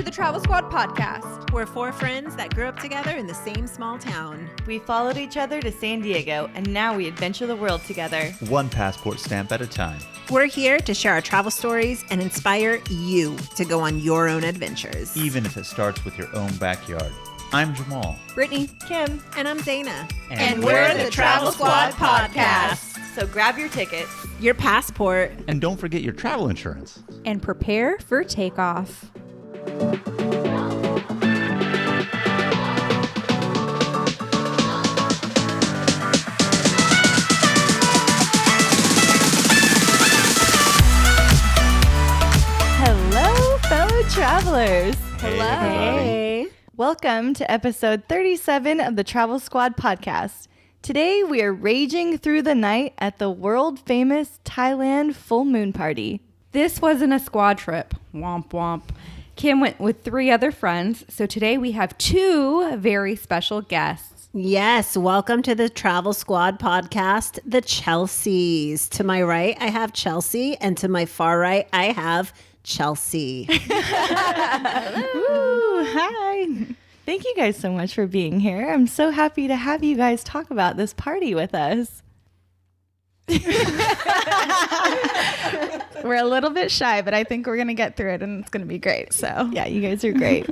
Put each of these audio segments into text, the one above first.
the Travel Squad podcast. We're four friends that grew up together in the same small town. We followed each other to San Diego, and now we adventure the world together. One passport stamp at a time. We're here to share our travel stories and inspire you to go on your own adventures. Even if it starts with your own backyard. I'm Jamal. Brittanie, Kim, And I'm Zeina. And we're the Travel Squad podcast. So grab your tickets, Your passport. And don't forget your travel insurance. And prepare for takeoff. Hello, fellow travelers. Hey, everybody. Hey. Welcome to episode 37 of the Travel Squad podcast. Today we are raging through the night at the world famous Thailand full moon party. This wasn't a squad trip. Womp womp. Kim went with 3 other friends, so today we have 2 very special guests. Yes, welcome to the Travel Squad podcast, the Chelseas. To my right, I have Chelsea, and to my far right, I have Chelsea. Ooh, hi. Thank you guys so much for being here. I'm so happy to have you guys talk about this party with us. We're a little bit shy, but I think we're going to get through it and it's going to be great. So Yeah, you guys are great.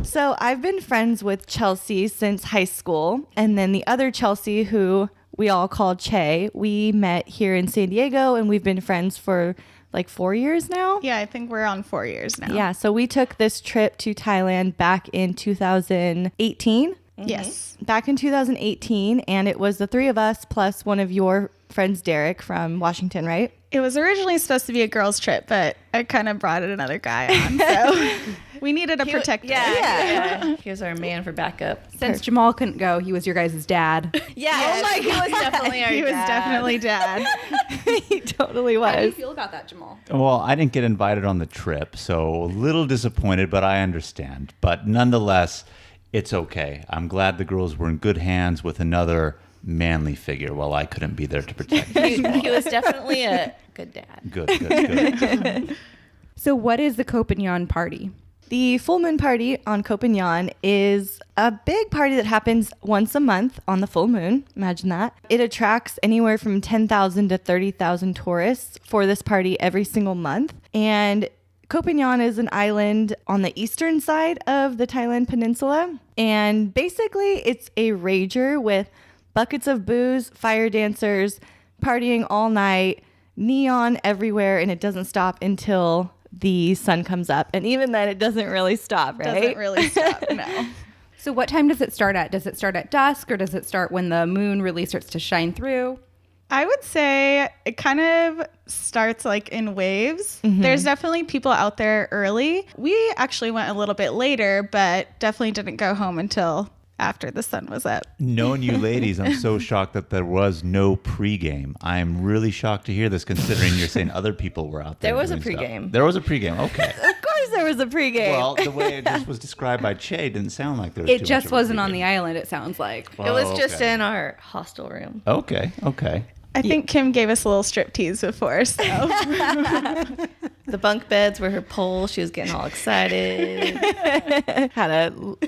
So I've been friends with Chelsea since high school. And then the other Chelsea, who we all call Che, we met here in San Diego and we've been friends for like 4 years now. yeah, I think we're on 4 years now. Yeah, so we took this trip to Thailand back in 2018. Yes. Back in 2018, and it was the 3 of us plus one of your friends, Derek, from Washington, right? It was originally supposed to be a girls' trip, but I kind of brought another guy on. So we needed a protector. Yeah. He was our man for backup. Since Jamal couldn't go, he was your guys' dad. Yeah. Oh my God. He was definitely our He was dad. definitely dad. He totally How do you was. feel about that, Jamal? Well, I didn't get invited on the trip, so a little disappointed, but I understand. But nonetheless, it's okay. I'm glad the girls were in good hands with another manly figure while I couldn't be there to protect them. He was definitely a good dad. Good. So what is the Koh Phangan party? The full moon party on Koh Phangan is a big party that happens once a month on the full moon. Imagine that. It attracts anywhere from 10,000 to 30,000 tourists for this party every single month. And Koh Phangan is an island on the eastern side of the Thailand peninsula. And basically, it's a rager with buckets of booze, fire dancers, partying all night, neon everywhere, and it doesn't stop until the sun comes up. And even then, it doesn't really stop, right? Doesn't really stop, no. So what time does it start at? Does it start at dusk or does it start when the moon really starts to shine through? I would say it kind of starts like in waves. There's definitely people out there early. We actually went a little bit later, but definitely didn't go home until after the sun was up. Knowing you ladies, I'm so shocked that there was no pregame. I am really shocked to hear this, considering you're saying other people were out there. There was a doing stuff. pregame. There was a pregame. Okay. Of course there was a pregame. Well, the way it just was described by Che didn't sound like there was too It much just of a wasn't on pregame. the island, it sounds like. It was just okay. in our hostel room. Okay. I think Kim gave us a little strip tease before, so. The bunk beds were her pole. She was getting all excited. Had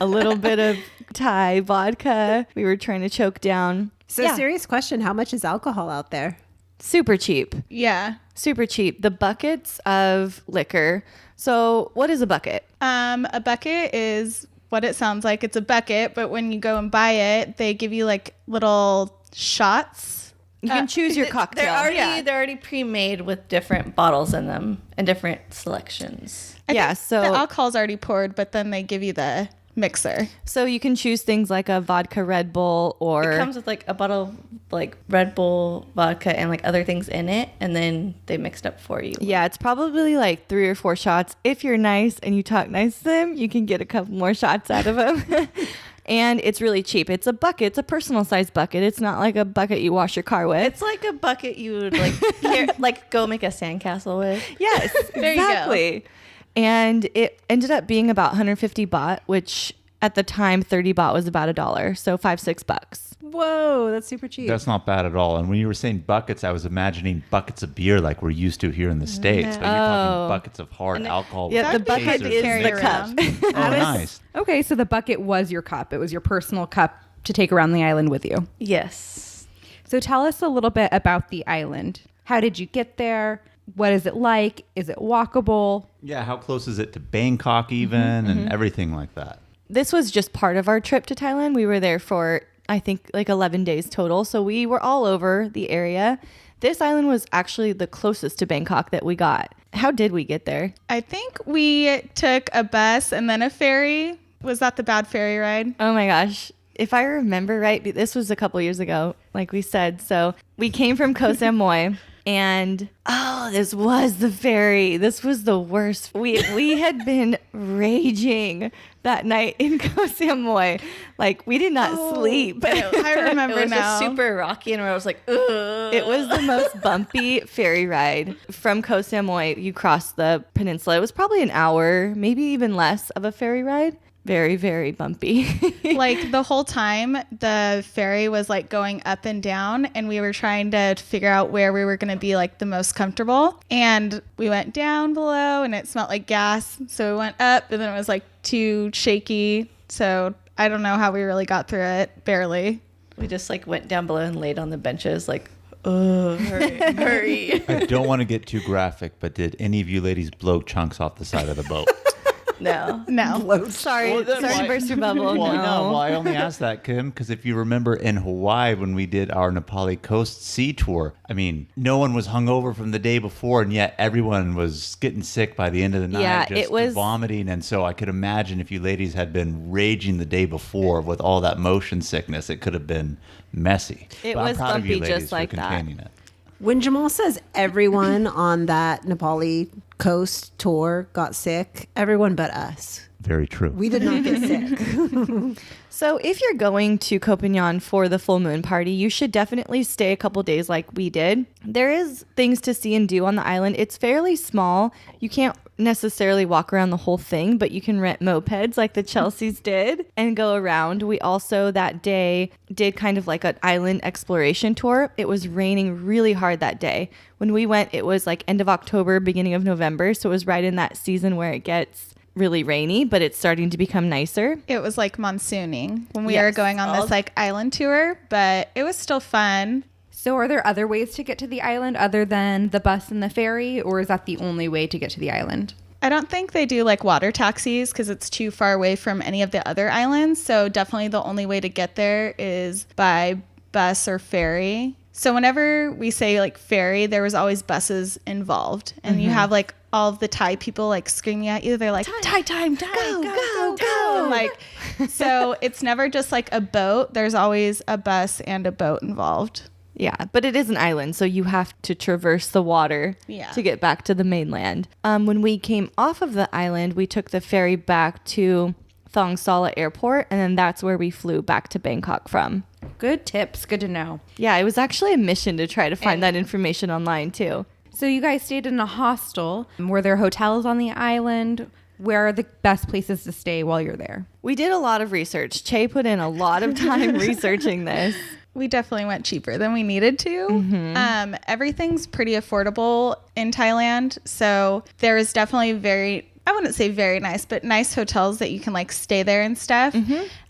a little bit of Thai vodka. We were trying to choke down. So, Yeah. serious question, how much is alcohol out there? Super cheap. Yeah. Super cheap. The buckets of liquor. So what is a bucket? A bucket is what it sounds like. It's a bucket, but when you go and buy it, they give you like little shots. You can choose your cocktail. They're already pre-made with different bottles in them and different selections. Yeah, The alcohol's already poured, but then they give you the mixer. So you can choose things like a vodka Red Bull or It comes with like a bottle of like Red Bull vodka and like other things in it, and then they mixed up for you. yeah, it's probably like 3 or 4 shots. If you're nice and you talk nice to them, you can get a couple more shots out of them. And it's really cheap. It's a bucket. It's a personal size bucket. It's not like a bucket you wash your car with. It's like a bucket you would like go make a sandcastle with. Yes, There you go. exactly. And it ended up being about 150 baht, which at the time 30 baht was about $1, so $5-6. Whoa, that's super cheap. That's not bad at all. And when you were saying buckets, I was imagining buckets of beer like we're used to here in the States. But you're talking buckets of hard alcohol. Yeah, the That'd be hard bucket to is carry the around. cup. Oh, nice. Okay, so the bucket was your cup. It was your personal cup to take around the island with you. Yes. So tell us a little bit about the island. How did you get there? What is it like? Is it walkable? Yeah, how close is it to Bangkok even and everything like that? This was just part of our trip to Thailand. We were there for, I think, like 11 days total. So we were all over the area. This island was actually the closest to Bangkok that we got. How did we get there? I think we took a bus and then a ferry. Was that the bad ferry ride? Oh my gosh. If I remember right, this was a couple years ago, like we said. So we came from Koh Samui. And this was the ferry. This was the worst. We had been raging that night in Koh Samui. Like we did not sleep. I remember It was now. just super rocky, and I was like, ugh. It was the most bumpy ferry ride. From Koh Samui, you cross the peninsula. It was probably an hour, maybe even less of a ferry ride. Very, very bumpy. Like the whole time the ferry was like going up and down, and we were trying to figure out where we were going to be like the most comfortable. And we went down below and it smelled like gas. So we went up, and then it was like too shaky. So I don't know how we really got through it. Barely. We just like went down below and laid on the benches like, oh, hurry. I don't want to get too graphic, but did any of you ladies blow chunks off the side of the boat? No. No. Sorry to burst your bubble. Well, no. well, I only asked that, Kim, because if you remember in Hawaii when we did our Nepali Coast Sea Tour, I mean, no one was hungover from the day before, and yet everyone was getting sick by the end of the night, Yeah, just it was vomiting. And so I could imagine if you ladies had been raging the day before with all that motion sickness, it could have been messy. It But I'm was proud of you bumpy just ladies for like that. containing it. When Jamal says everyone on that Nepali coast tour got sick, everyone but us. Very true. We did not get sick. So if you're going to Koh Phangan for the full moon party, you should definitely stay a couple days like we did. There is things to see and do on the island. It's fairly small. You can't necessarily walk around the whole thing, but you can rent mopeds like the Chelseas did and go around. We also that day did kind of like an island exploration tour. It was raining really hard that day. When we went, it was like end of October, beginning of November. So it was right in that season where it gets really rainy, but it's starting to become nicer. It was like monsooning when we Yes. were going on this like island tour, but it was still fun. So are there other ways to get to the island other than the bus and the ferry, or is that the only way to get to the island? I don't think they do like water taxis because it's too far away from any of the other islands. So definitely the only way to get there is by bus or ferry. So whenever we say like ferry, there was always buses involved, and you have like all of the Thai people like screaming at you. They're like, Thai, go. And, like, so it's never just like a boat. There's always a bus and a boat involved. Yeah, but it is an island, so you have to traverse the water Yeah. to get back to the mainland. When we came off of the island, we took the ferry back to Thong Sala Airport, and then that's where we flew back to Bangkok from. Good tips. Good to know. Yeah, it was actually a mission to try to find that information online too. So you guys stayed in a hostel. Were there hotels on the island? Where are the best places to stay while you're there? We did a lot of research. Che put in a lot of time researching this. We definitely went cheaper than we needed to. Everything's pretty affordable in Thailand. So there is definitely I wouldn't say very nice, but nice hotels that you can like stay there and stuff.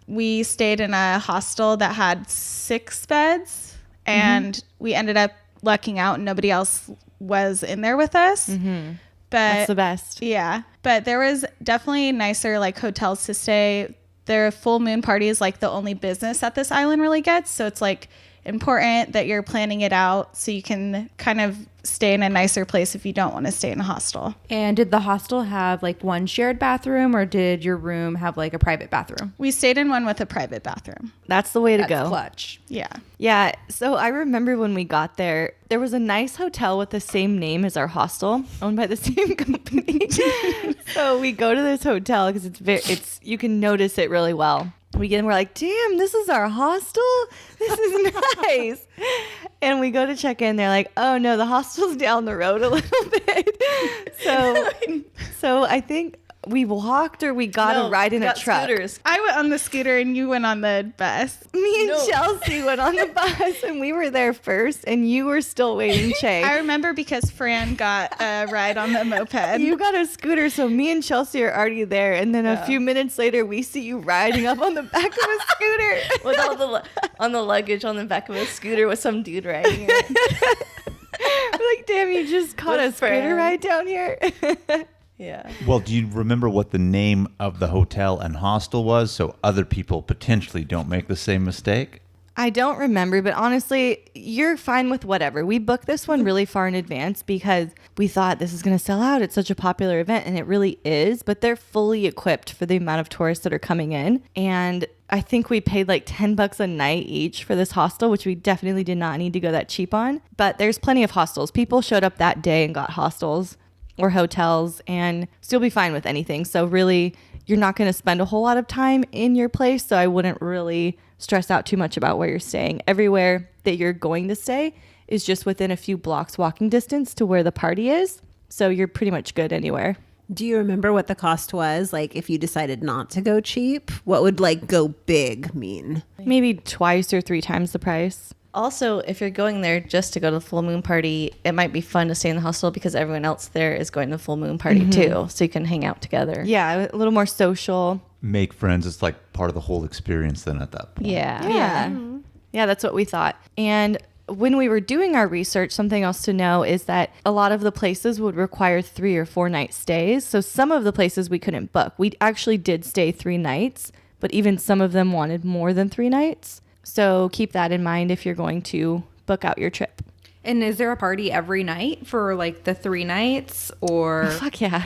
We stayed in a hostel that had 6 beds, and we ended up lucking out and nobody else was in there with us. But That's the best. yeah, but there was definitely nicer like hotels to stay. Their full moon party is like the only business that this island really gets. So it's like important that you're planning it out so you can kind of stay in a nicer place if you don't want to stay in a hostel. And did the hostel have like one shared bathroom, or did your room have like a private bathroom? We stayed in one with a private bathroom. That's the way to That's go. clutch. Yeah. Yeah, so I remember when we got there, there was a nice hotel with the same name as our hostel, owned by the same company. So we go to this hotel because it's you can notice it really well. We get in, we're like, damn, this is our hostel? This is nice. And we go to check in, they're like, oh no, the hostel's down the road a little bit. So I think We walked or we got a ride in a truck? Scooters. I went on the scooter and you went on the bus. Me and Chelsea went on the bus and we were there first and you were still waiting, Che. I remember because Fran got a ride on the moped. You got a scooter, so me and Chelsea are already there. And then a few minutes later, we see you riding up on the back of a scooter. With all on the luggage on the back of a scooter with some dude riding it. We're like, damn, you just caught With a scooter Fran. ride down here. Yeah. Well, do you remember what the name of the hotel and hostel was so other people potentially don't make the same mistake? I don't remember, but honestly, you're fine with whatever. We booked this one really far in advance because we thought this is going to sell out. It's such a popular event, and it really is, but they're fully equipped for the amount of tourists that are coming in. And I think we paid like $10 a night each for this hostel, which we definitely did not need to go that cheap on. But there's plenty of hostels. People showed up that day and got hostels or hotels and still be fine with anything. So really, you're not going to spend a whole lot of time in your place. So I wouldn't really stress out too much about where you're staying. Everywhere that you're going to stay is just within a few blocks walking distance to where the party is. So you're pretty much good anywhere. Do you remember what the cost was? Like if you decided not to go cheap, what would like go big mean? Maybe twice or 3 times the price. Also, if you're going there just to go to the full moon party, it might be fun to stay in the hostel because everyone else there is going to the full moon party too. So you can hang out together. Yeah, a little more social. Make friends. It's like part of the whole experience then at that point. Yeah. Yeah, that's what we thought. And when we were doing our research, something else to know is that a lot of the places would require 3 or 4 night stays. So some of the places we couldn't book. We actually did stay 3 nights, but even some of them wanted more than 3 nights. So keep that in mind if you're going to book out your trip. And is there a party every night for like the 3 nights or? Fuck yeah.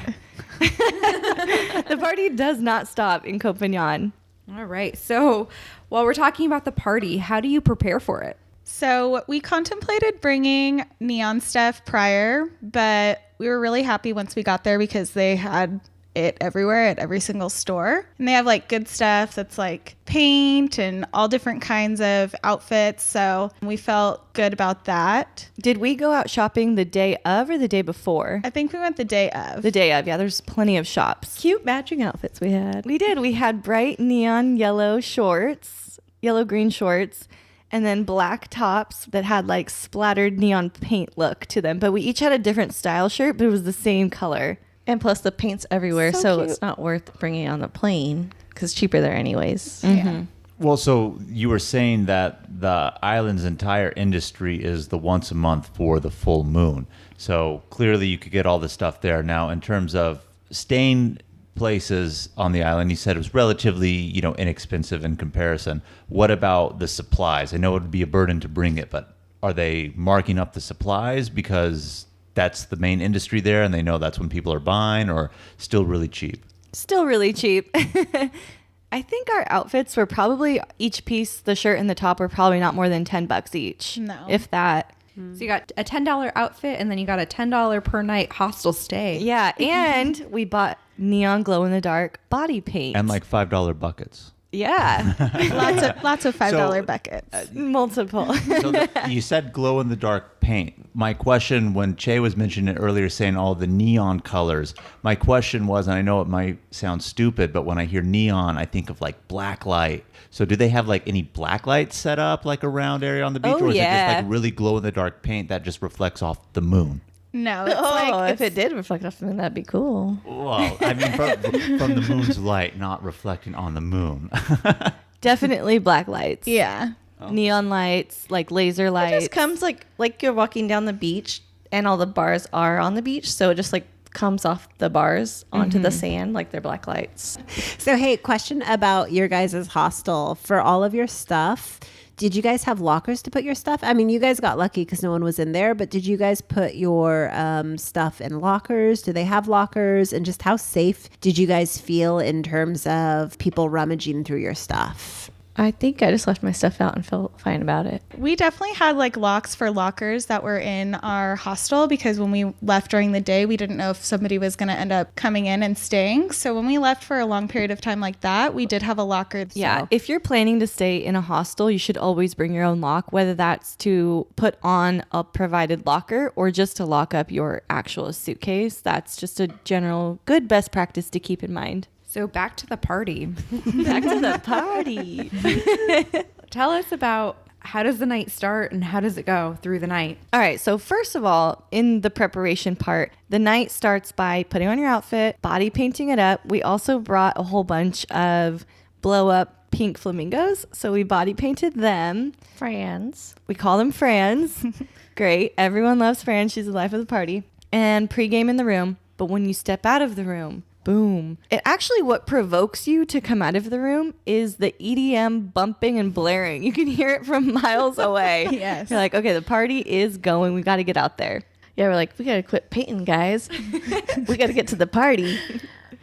The party does not stop in Koh Phangan. All right. So while we're talking about the party, how do you prepare for it? So we contemplated bringing neon stuff prior, but we were really happy once we got there because they had it everywhere at every single store. And they have like good stuff that's like paint and all different kinds of outfits. So we felt good about that. Did we go out shopping the day of or the day before? I think we went the day of. The day of, yeah. There's plenty of shops. Cute matching outfits we had. We did. We had bright neon yellow shorts, yellow-green shorts, and then black tops that had like splattered neon paint look to them. But we each had a different style shirt, but it was the same color. And plus the paint's everywhere, So so cute. it's not worth bringing it on the plane because it's cheaper there anyways. Yeah. Well, so you were saying that the island's entire industry is the once a month for the full moon. So clearly you could get all the stuff there. Now, in terms of staying places on the island, you said it was relatively, inexpensive in comparison. What about the supplies? I know it would be a burden to bring it, but are they marking up the supplies because that's the main industry there and they know that's when people are buying, or still really cheap? Still really cheap. I think our outfits were probably each piece, the shirt and the top were probably not more than $10 each. No. If that. So you got a $10 outfit and then you got a $10 per night hostel stay. Yeah. And we bought neon glow in the dark body paint. And like $5 buckets. Yeah. Lots of $5 So, buckets. Multiple. So you said glow in the dark paint. My question, when Che was mentioning it earlier, saying all the neon colors, my question was, and I know it might sound stupid, but when I hear neon, I think of like black light. So do they have like any black lights set up like around area on the beach, Oh, or is it yeah. just like really glow in the dark paint that just reflects off the moon? No, it's If it did reflect off the moon, that'd be cool. Well, I mean, from the moon's light, not reflecting on the moon. Definitely black lights. yeah. Neon lights, like laser lights. It just comes like you're walking down the beach and all the bars are on the beach, so it just like comes off the bars onto the sand like they're black lights. So, hey, question about your guys' hostel. For all of your stuff, did you guys have lockers to put your stuff? I mean, you guys got lucky because no one was in there, but did you guys put your stuff in lockers? Do they have lockers? And just how safe did you guys feel in terms of people rummaging through your stuff? I think I just left my stuff out and felt fine about it. We definitely had like locks for lockers that were in our hostel because when we left during the day, we didn't know if somebody was going to end up coming in and staying. So when we left for a long period of time like that, we did have a locker. Yeah, So. if you're planning to stay in a hostel, you should always bring your own lock, whether that's to put on a provided locker or just to lock up your actual suitcase. That's just a general good best practice to keep in mind. So back to the party. Back to the party. Tell us about how does the night start and how does it go through the night? All right. So first of all, in the preparation part, the night starts by putting on your outfit, body painting it up. We also brought a whole bunch of blow up pink flamingos. So we body painted them. Friends. We call them Franz. Great. Everyone loves Franz. She's the life of the party. And pregame in the room. But when you step out of the room, boom. It actually, what provokes you to come out of the room is the EDM bumping and blaring. You can hear it from miles away. Yes. You're like, okay, the party is going. We got to get out there. Yeah, we're like, we got to quit painting, guys. We got to get to the party.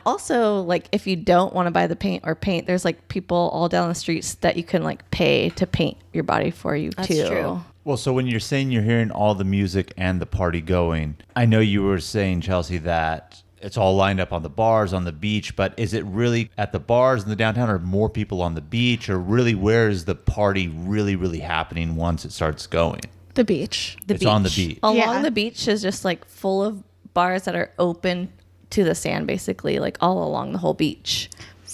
Also, like, if you don't want to buy the paint or paint, there's like people all down the streets that you can like pay to paint your body for you That's too. true. Well, so when you're saying you're hearing all the music and the party going, I know you were saying, Chelsea, that it's all lined up on the bars, on the beach, but is it really at the bars in the downtown or more people on the beach, or really where is the party really, really happening once it starts going? The beach. It's on the beach. Along Yeah. the beach is just like full of bars that are open to the sand, basically, like all along the whole beach.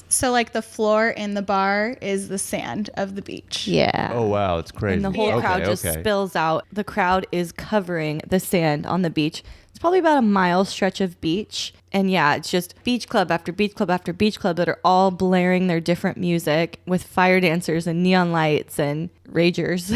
So like the floor in the bar is the sand of the beach. Yeah. Oh, wow. It's crazy. And the whole crowd just spills out. The crowd is covering the sand on the beach. It's probably about a mile stretch of beach. And yeah, it's just beach club after beach club after beach club that are all blaring their different music with fire dancers and neon lights and ragers.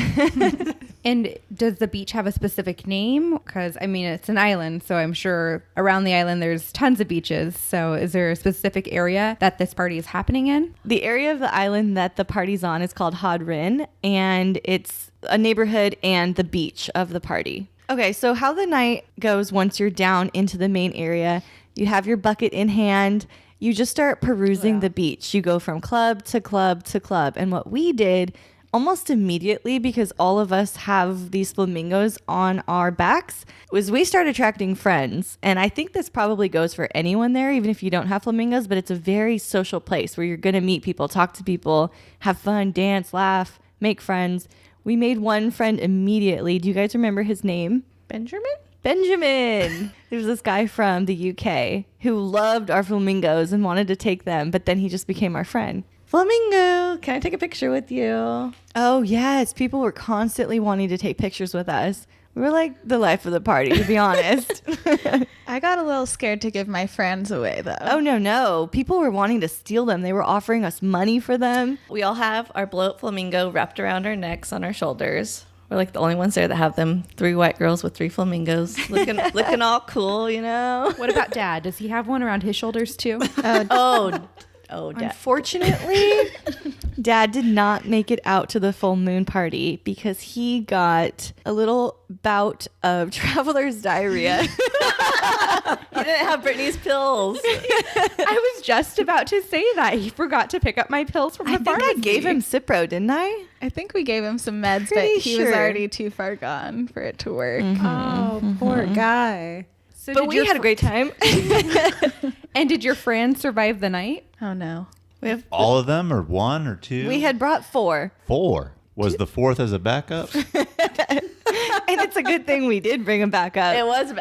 And does the beach have a specific name? Because, I mean, it's an island, so I'm sure around the island there's tons of beaches. So is there a specific area that this party is happening in? The area of the island that the party's on is called Hod Rin, and it's a neighborhood and the beach of the party. Okay, so how the night goes once you're down into the main area, you have your bucket in hand, you just start perusing the beach. You go from club to club to club. And what we did almost immediately, because all of us have these flamingos on our backs, was we started attracting friends. And I think this probably goes for anyone there, even if you don't have flamingos, but it's a very social place where you're going to meet people, talk to people, have fun, dance, laugh, make friends. We made one friend immediately. Do you guys remember his name? Benjamin? Benjamin. There was this guy from the UK who loved our flamingos and wanted to take them, but then he just became our friend. Flamingo, can I take a picture with you? Oh, yes. People were constantly wanting to take pictures with us. We were like the life of the party, to be honest. I got a little scared to give my friends away though. Oh, no. People were wanting to steal them. They were offering us money for them. We all have our blow up flamingo wrapped around our necks on our shoulders. We're like the only ones there that have them. 3 white girls with 3 flamingos looking all cool, you know? What about Dad? Does he have one around his shoulders too? Oh, Dad. Unfortunately, Dad did not make it out to the full moon party because he got a little bout of traveler's diarrhea. He didn't have Brittany's pills. I was just about to say that. He forgot to pick up my pills from I the think pharmacy. I gave him Cipro, didn't I? I think we gave him some meds, but Pretty he was sure. already too far gone for it to work. Oh, poor guy. So But did we your had a great time. And did your friends survive the night? Oh no. We have All of them, or 1 or 2? We had brought 4. 4. Was the 4th as a backup? And it's a good thing we did bring him back up. It was a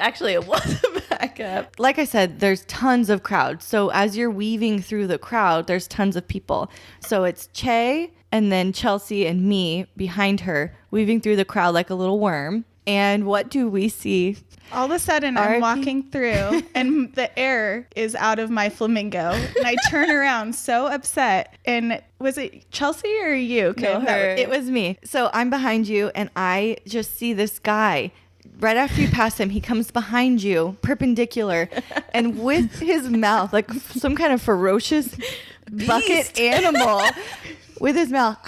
backup. Like I said, there's tons of crowd. So as you're weaving through the crowd, there's tons of people. So it's Che and then Chelsea and me behind her, weaving through the crowd like a little worm. And what do we see? All of a sudden, RIP. I'm walking through and the air is out of my flamingo. And I turn around so upset. And was it Chelsea or you? No, her. It was me. So I'm behind you and I just see this guy. Right after you pass him, he comes behind you, perpendicular, and with his mouth, like some kind of ferocious bucket animal, with his mouth,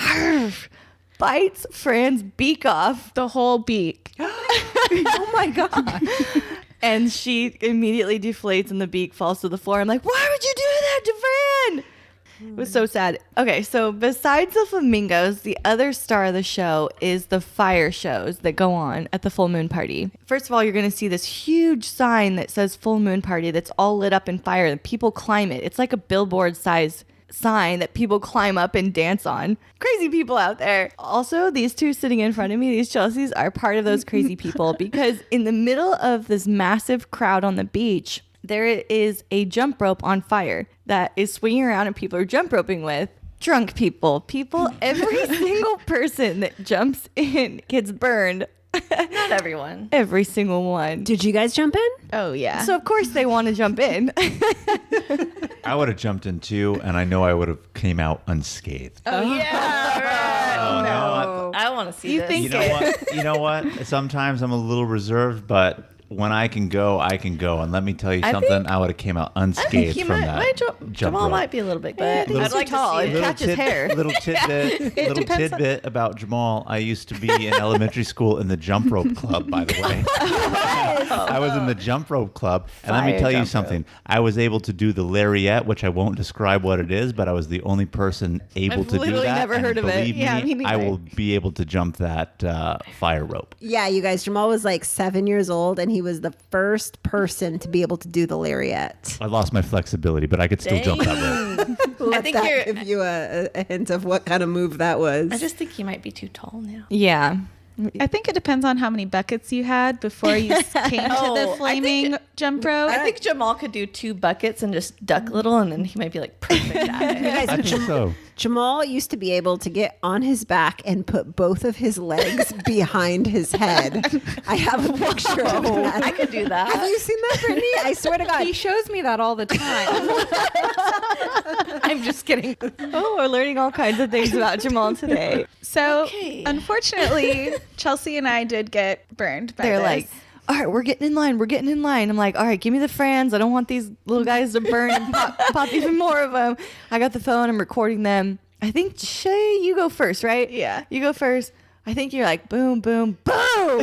bites Fran's beak off. The whole beak. Oh my God. And she immediately deflates and the beak falls to the floor. I'm like, why would you do that to Fran? It was so sad. Okay, so besides the flamingos, the other star of the show is the fire shows that go on at the full moon party. First of all, you're going to see this huge sign that says full moon party that's all lit up in fire and people climb it. It's like a billboard size sign that people climb up and dance on. Crazy people out there. Also, these two sitting in front of me, these Chelseas, are part of those crazy people because in the middle of this massive crowd on the beach, there is a jump rope on fire that is swinging around and people are jump roping with. Drunk people. Every single person that jumps in gets burned. Not everyone. Every single one. Did you guys jump in? Oh, yeah. So, of course, they want to jump in. I would have jumped in too, and I know I would have came out unscathed. Oh, yeah. Oh, no. I want to see this. You know what? Sometimes I'm a little reserved, but when I can go, I can go. And let me tell you something, I would have came out unscathed from that jump Jamal rope. might be a little bit, but I'd like tall. It catches hair. Little tidbit about Jamal. I used to be in elementary school in the jump rope club, by the way. I was in the jump rope club. And let me tell you something. I was able to do the Lariat, which I won't describe what it is, but I was the only person able to do that. I've literally never heard of it. Believe Yeah, me neither. I will be able to jump that fire rope. Yeah, you guys. Jamal was like 7 years old, and he was the first person to be able to do the Lariat. I lost my flexibility, but I could still jump that rope. Let think that you're- give you a hint of what kind of move that was. I just think he might be too tall now. Yeah. I think it depends on how many buckets you had before you came to the flaming jump rope. I think Jamal could do 2 buckets and just duck a little, and then he might be like perfect at it. I think so. Jamal used to be able to get on his back and put both of his legs behind his head. I have a picture of that. I could do that. Have you seen that, Brittany? I swear to God. He shows me that all the time. I'm just kidding. Oh, we're learning all kinds of things about Jamal today. So, Okay. Unfortunately, Chelsea and I did get burned by They're this. like, all right, we're getting in line. We're getting in line. I'm like, all right, give me the Frans. I don't want these little guys to burn and pop even more of them. I got the phone. I'm recording them. I think, Shay, you go first, right? Yeah. You go first. I think you're like, boom, boom, boom.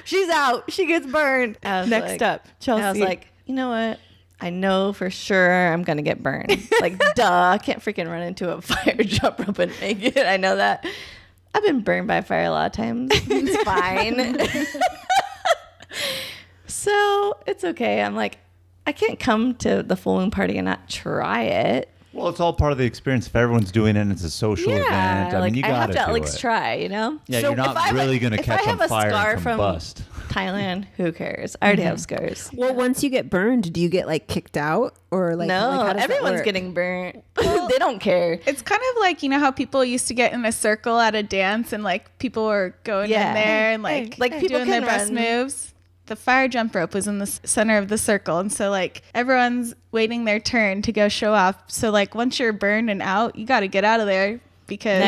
She's out. She gets burned. I was Next like- up, Chelsea. I was like, you know what? I know for sure I'm going to get burned. Like, duh, I can't freaking run into a fire jump rope and make it. I know that. I've been burned by fire a lot of times. It's fine. So it's okay. I'm like, I can't come to the full moon party and not try it. Well, it's all part of the experience. If everyone's doing it and it's a social event, I like, mean, you I got have to to do at least it. try, you know? Yeah, So you're not if I have really going to if catch I have on a fire scar and from combust. Thailand, who cares? I already have scars. Well, once you get burned, do you get like kicked out or like? No, like, how does that everyone's work? getting burnt. They don't care. It's kind of like, you know how people used to get in a circle at a dance and like people were going Yeah. in there and like people doing their can best run. moves. The fire jump rope was in the center of the circle. And so like everyone's waiting their turn to go show off. So like once you're burned and out, you got to get out of there because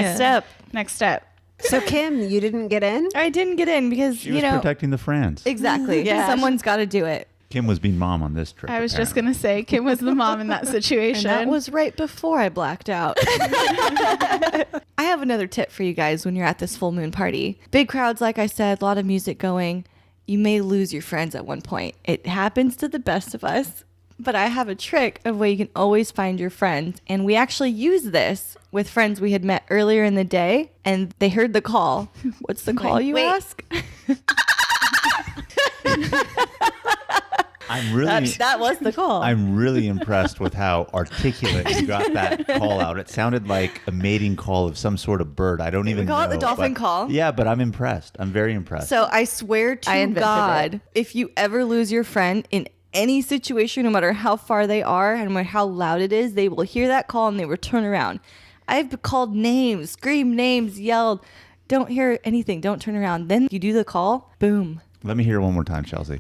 Next step. So Kim, you didn't get in? I didn't get in because, She was protecting the Frans. exactly. Yeah. Someone's got to do it. Kim was being mom on this trip. I was just apparently. going to say Kim was the mom in that situation. And that was right before I blacked out. I have another tip for you guys when you're at this full moon party. Big crowds, like I said, a lot of music going. You may lose your friends at one point. It happens to the best of us. But I have a trick of where you can always find your friends. And we actually use this with friends we had met earlier in the day. And they heard the call. What's the call, you wait. ask? I'm really, That was the call. I'm really impressed with how articulate you got that call out. It sounded like a mating call of some sort of bird. I don't even know. call it the dolphin but- call? Yeah, but I'm impressed. I'm very impressed. So I swear to invented God, it. if you ever lose your friend in any situation, no matter how far they are and no matter how loud it is, they will hear that call and they will turn around. I've called names, screamed names, yelled, don't hear anything, don't turn around. Then you do the call, boom. Let me hear it one more time, Chelsea.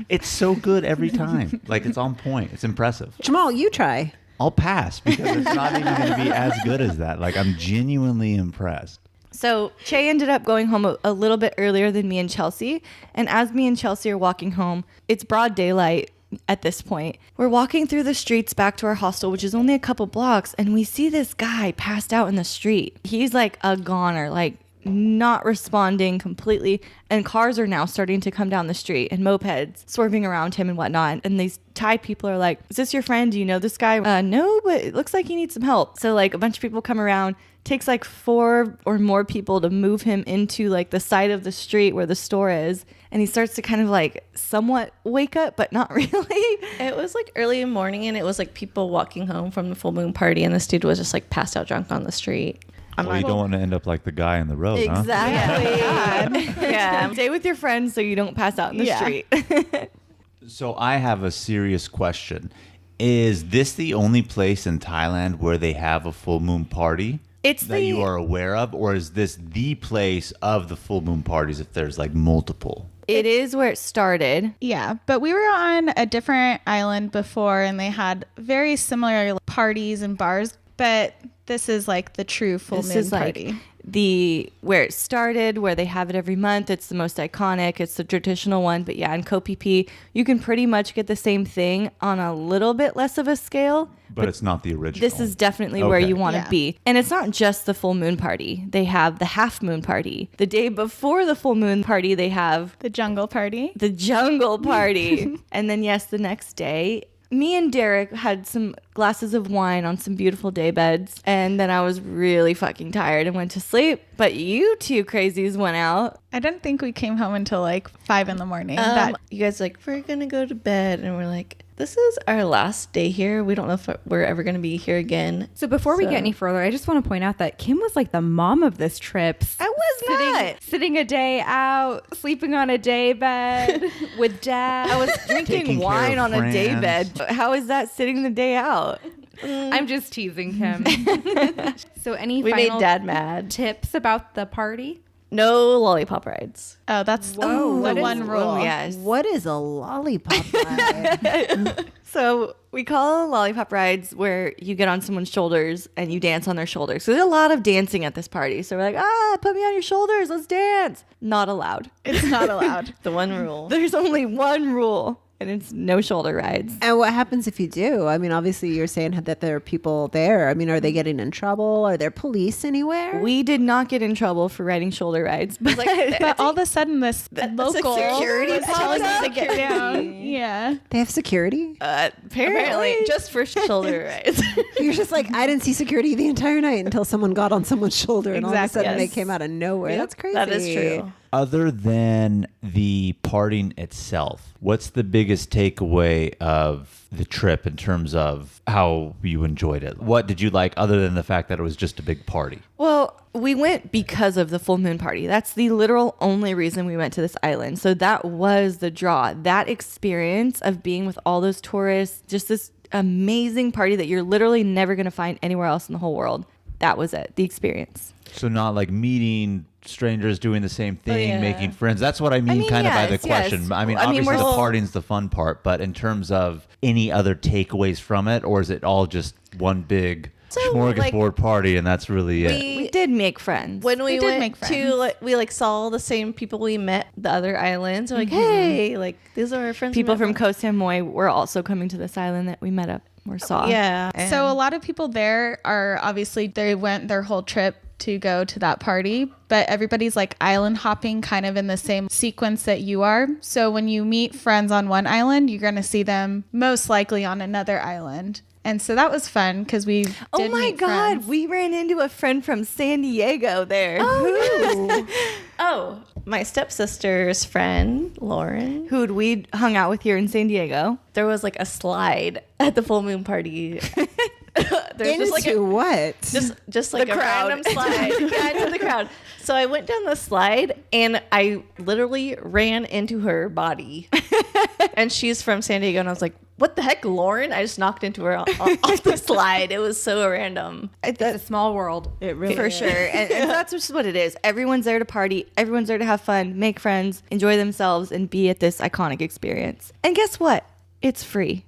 It's so good every time. Like, it's on point. It's impressive. Jamal, you try. I'll pass because it's not even going to be as good as that. Like, I'm genuinely impressed. So Che ended up going home a little bit earlier than me and Chelsea. And as me and Chelsea are walking home, it's broad daylight at this point. We're walking through the streets back to our hostel, which is only a couple blocks. And we see this guy passed out in the street. He's like a goner, like not responding completely. And cars are now starting to come down the street and mopeds swerving around him and whatnot. And these Thai people are like, is this your friend? Do you know this guy? No, but it looks like he needs some help. So like a bunch of people come around. Takes like 4 or more people to move him into like the side of the street where the store is. And he starts to kind of like somewhat wake up, but not really. It was like early in the morning, and it was like people walking home from the full moon party, and this dude was just like passed out drunk on the street. Well, you don't want to end up like the guy in the road, huh? Exactly. Yeah. Stay with your friends so you don't pass out in the street. So I have a serious question. Is this the only place in Thailand where they have a full moon party? It's that you are aware of, or is this the place of the full moon parties if there's like multiple? It is where it started. Yeah, but we were on a different island before and they had very similar parties and bars, but this is like the true full moon party. Like where it started, where they have it every month. It's the most iconic. It's the traditional one. But yeah, in Koh Phi, you can pretty much get the same thing on a little bit less of a scale. But it's not the original. This is definitely where you want to be. And it's not just the full moon party. They have the half moon party. The day before the full moon party, they have the jungle party. The jungle party. And then, yes, the next day, me and Derek had some glasses of wine on some beautiful day beds. And then I was really fucking tired and went to sleep. But you two crazies went out. I didn't think we came home until like 5 a.m. You guys like, we're going to go to bed. And we're like, this is our last day here. We don't know if we're ever going to be here again. So before we get any further, I just want to point out that Kim was like the mom of this trip. I was not. Sitting a day out, sleeping on a day bed with dad. I was drinking wine on a day bed. How is that sitting the day out? I'm just teasing him. So any we final made dad mad. Tips about the party? No lollipop rides. Oh, that's the one rule. Oh, yes. What is a lollipop ride? So we call lollipop rides where you get on someone's shoulders and you dance on their shoulders. So there's a lot of dancing at this party. So we're like, put me on your shoulders. Let's dance. Not allowed. It's not allowed. The one rule. There's only one rule. And it's no shoulder rides. And what happens if you do? I mean, obviously you're saying that there are people there. I mean, are they getting in trouble? Are there police anywhere? We did not get in trouble for riding shoulder rides. But, but all of a sudden this local security was telling us to popped get up. down. Yeah. They have security? Apparently. Just for shoulder rides. You're just like, I didn't see security the entire night until someone got on someone's shoulder and all of a sudden they came out of nowhere. That's crazy. That is true. Other than the partying itself, what's the biggest takeaway of the trip in terms of how you enjoyed it? What did you like other than the fact that it was just a big party? Well, we went because of the full moon party. That's the literal only reason we went to this island. So that was the draw. That experience of being with all those tourists, just this amazing party that you're literally never going to find anywhere else in the whole world. That was it, the experience. So not like meeting strangers doing the same thing, yeah. making friends. That's what I mean, by the question. Yes. I mean, obviously the partying's the fun part, but in terms of any other takeaways from it, or is it all just one big smorgasbord party and that's really it? We did make friends. When we did went make friends. to, we saw the same people we met the other islands. We're like, hey, like these are our friends. People from Koh Samui were also coming to this island that we met up or saw. Yeah. So a lot of people there are obviously they went their whole trip to go to that party, but everybody's like island hopping kind of in the same sequence that you are. So when you meet friends on one island, you're going to see them most likely on another island. And so that was fun because we did Oh my meet God, friends. we ran into a friend from San Diego there. Oh, my stepsister's friend, Lauren. Who'd we hung out with here in San Diego. There was like a slide at the full moon party. There's Into just like what? just like The a crowd. random slide. Yeah, into the crowd. So I went down the slide and I literally ran into her body. And she's from San Diego, and I was like, "What the heck, Lauren?" I just knocked into her off the slide. It was so random. It's a small world. It really For sure. And that's just what it is. Everyone's there to party. Everyone's there to have fun, make friends, enjoy themselves, and be at this iconic experience. And guess what? It's free.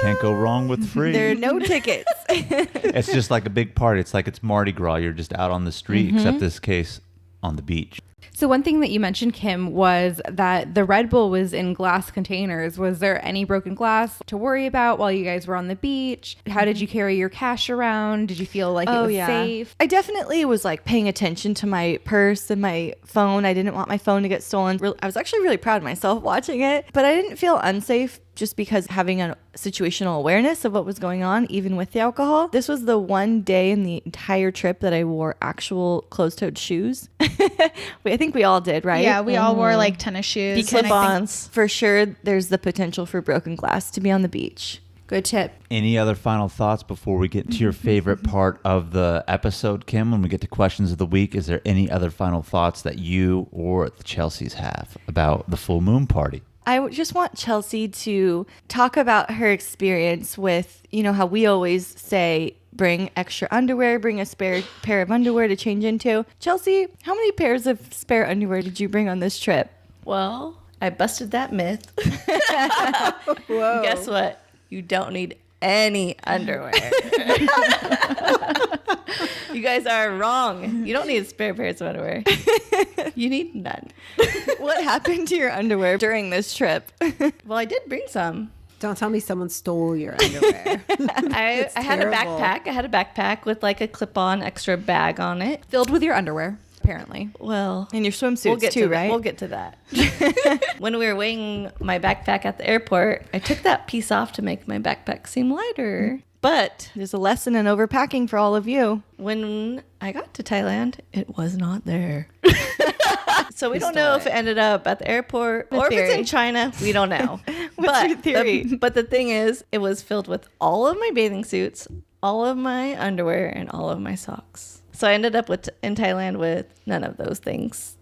Can't go wrong with free. There are no tickets. It's just like a big party. It's like it's Mardi Gras. You're just out on the street, except this case on the beach. So one thing that you mentioned, Kim, was that the Red Bull was in glass containers. Was there any broken glass to worry about while you guys were on the beach? How did you carry your cash around? Did you feel like it was safe? I definitely was like paying attention to my purse and my phone. I didn't want my phone to get stolen. I was actually really proud of myself watching it, but I didn't feel unsafe just because having a situational awareness of what was going on, even with the alcohol. This was the one day in the entire trip that I wore actual closed-toed shoes. I think we all did, right? Yeah, we all wore like tennis shoes. Because Clip-ons. for sure, there's the potential for broken glass to be on the beach. Good tip. Any other final thoughts before we get to your favorite part of the episode, Kim? When we get to questions of the week, is there any other final thoughts that you or the Chelseas have about the full moon party? I just want Chelsea to talk about her experience with, you know, how we always say, bring extra underwear, bring a spare pair of underwear to change into. Chelsea, how many pairs of spare underwear did you bring on this trip? Well, I busted that myth. Whoa. Guess what? You don't need any underwear. You guys are wrong. You don't need spare pairs of underwear. You need none. What happened to your underwear during this trip? Well, I did bring some. Don't tell me someone stole your underwear. I had a terrible. backpack. I had a backpack with like a clip-on extra bag on it. Filled with your underwear, apparently. Well, And your swimsuits we'll get too, to that. right? We'll get to that. When we were weighing my backpack at the airport, I took that piece off to make my backpack seem lighter. But There's a lesson in overpacking for all of you. when I got to Thailand, it was not there. So we don't know if it ended up at the airport or if it's theory. in China. We don't know. What's your theory? But the thing is, it was filled with all of my bathing suits, all of my underwear, and all of my socks. So I ended up in Thailand with none of those things.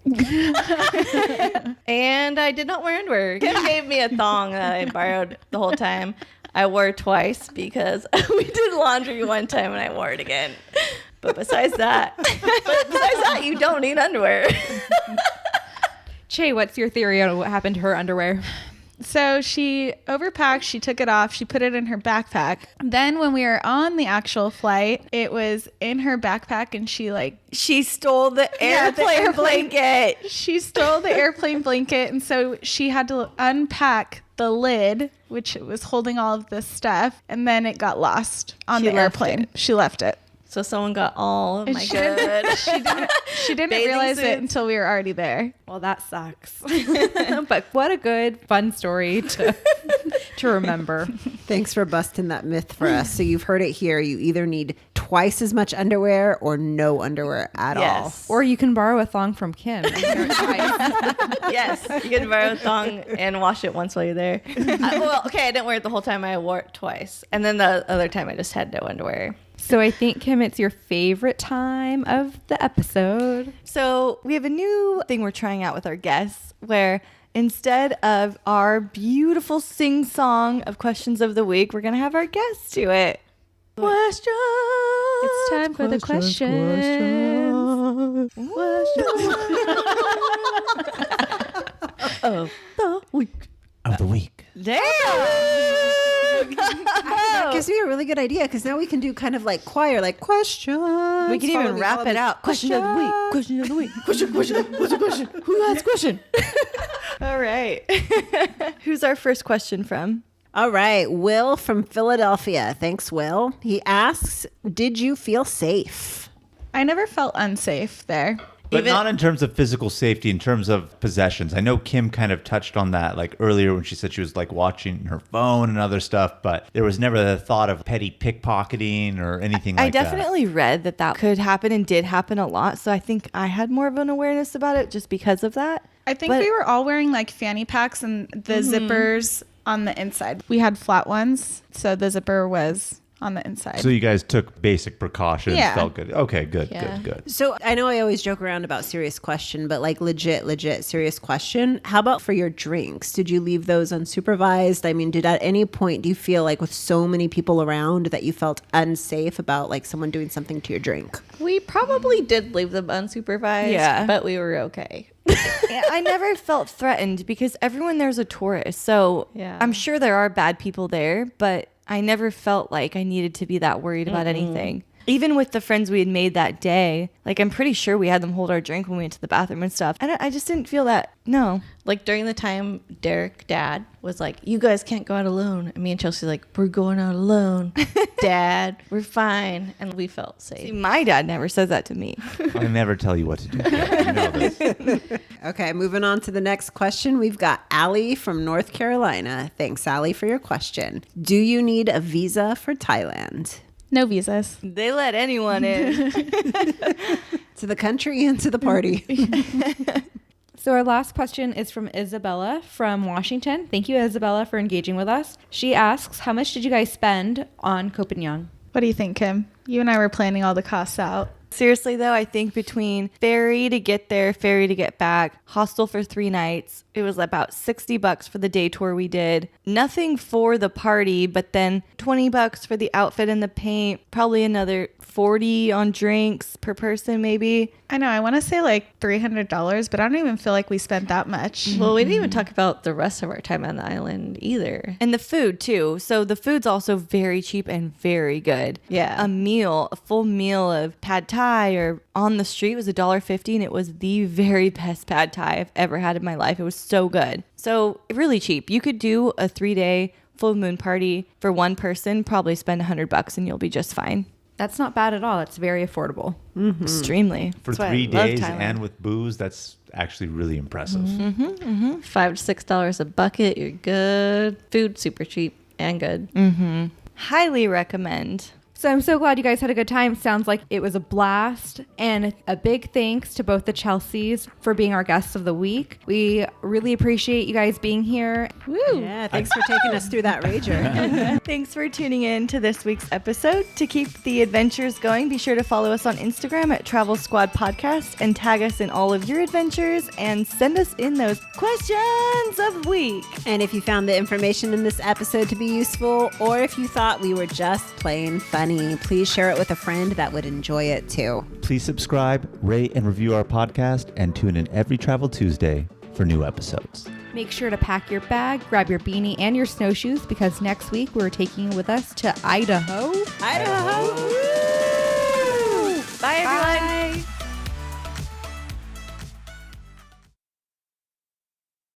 And I did not wear underwear. Kim gave me a thong that I borrowed the whole time. I wore twice because we did laundry one time and I wore it again. But besides that, you don't need underwear. Che, what's your theory on what happened to her underwear? So she overpacked, she took it off, she put it in her backpack. Then when we were on the actual flight, it was in her backpack and She stole the airplane blanket. she stole the airplane blanket, and so she had to unpack the lid, which was holding all of this stuff, and then it got lost on She the left airplane. She left it. So someone got all of my she good. She didn't Bathing realize it suits. until we were already there. Well, that sucks. But what a good, fun story to remember. Thanks for busting that myth for us. So you've heard it here. You either need twice as much underwear or no underwear at all. Yes. Or you can borrow a thong from Kim. Yes. You can borrow a thong and wash it once while you're there. I didn't wear it the whole time. I wore it twice. And then the other time I just had no underwear. So I think, Kim, it's your favorite time of the episode. So we have a new thing we're trying out with our guests where instead of our beautiful sing-song of questions of the week, we're going to have our guests do it. Questions. It's time for the questions. Of the week. Of the week. Damn. That gives me a really good idea because now we can do kind of like choir, like questions. We can even wrap it out. Question of the week. Question of the week. Question. What's the question? Who has question? All right. Who's our first question from? All right. Will from Philadelphia. Thanks, Will. He asks, did you feel safe? I never felt unsafe there. But not in terms of physical safety, in terms of possessions. I know Kim kind of touched on that like earlier when she said she was like watching her phone and other stuff, but there was never the thought of petty pickpocketing or anything like that. I definitely read that could happen and did happen a lot. So I think I had more of an awareness about it just because of that. I think But- we were all wearing like fanny packs and the zippers on the inside. We had flat ones, so the zipper was on the inside. So you guys took basic precautions, Yeah. felt good. Okay, good, Yeah. good. So I know I always joke around about serious question, but like legit serious question. How about for your drinks? Did you leave those unsupervised? I mean, did at any point do you feel like with so many people around that you felt unsafe about like someone doing something to your drink? We probably did leave them unsupervised, Yeah. but we were okay. I never felt threatened because everyone there's a tourist. So Yeah. I'm sure there are bad people there, but I never felt like I needed to be that worried about anything. Even with the friends we had made that day, like I'm pretty sure we had them hold our drink when we went to the bathroom and stuff. And I just didn't feel that. No. Like during the time Derek, dad, was like, you guys can't go out alone. And me and Chelsea like, we're going out alone. Dad, we're fine. And we felt safe. See, my dad never says that to me. I never tell you what to do. You know this. Okay, moving on to the next question. We've got Allie from North Carolina. Thanks, Allie, for your question. Do you need a visa for Thailand? No visas. They let anyone in. To the country and to the party. So our last question is from Isabella from Washington. Thank you, Isabella, for engaging with us. She asks, how much did you guys spend on Koh Phangan? What do you think, Kim? You and I were planning all the costs out. Seriously, though, I think between ferry to get there, ferry to get back, hostel for 3 nights, it was about $60 for the day tour we did. Nothing for the party, but then $20 for the outfit and the paint, probably another $40 on drinks per person, maybe. I know, I want to say like $300, but I don't even feel like we spent that much. Well, we didn't even talk about the rest of our time on the island either. And the food, too. So the food's also very cheap and very good. Yeah. A full meal of pad Thai or on the street was $1.50, and it was the very best pad Thai I've ever had in my life. It was so good. So really cheap. You could do a 3-day full moon party for one person, probably spend $100 and you'll be just fine. That's not bad at all. It's very affordable. Extremely. For That's why I 3 love days Thailand. and with booze, that's actually really impressive. $5 to $6 a bucket. You're good. Food super cheap and good. Highly recommend. So I'm so glad you guys had a good time. Sounds like it was a blast. And a big thanks to both the Chelseas for being our guests of the week. We really appreciate you guys being here. Woo! Yeah, thanks for taking us through that rager. Thanks for tuning in to this week's episode. To keep the adventures going, be sure to follow us on Instagram at Travel Squad Podcast and tag us in all of your adventures and send us in those questions of the week. And if you found the information in this episode to be useful, or if you thought we were just plain funny, please share it with a friend that would enjoy it too. Please subscribe, rate, and review our podcast, and tune in every Travel Tuesday for new episodes. Make sure to pack your bag, grab your beanie and your snowshoes, because next week we're taking with us to Idaho. Idaho! Bye, everyone.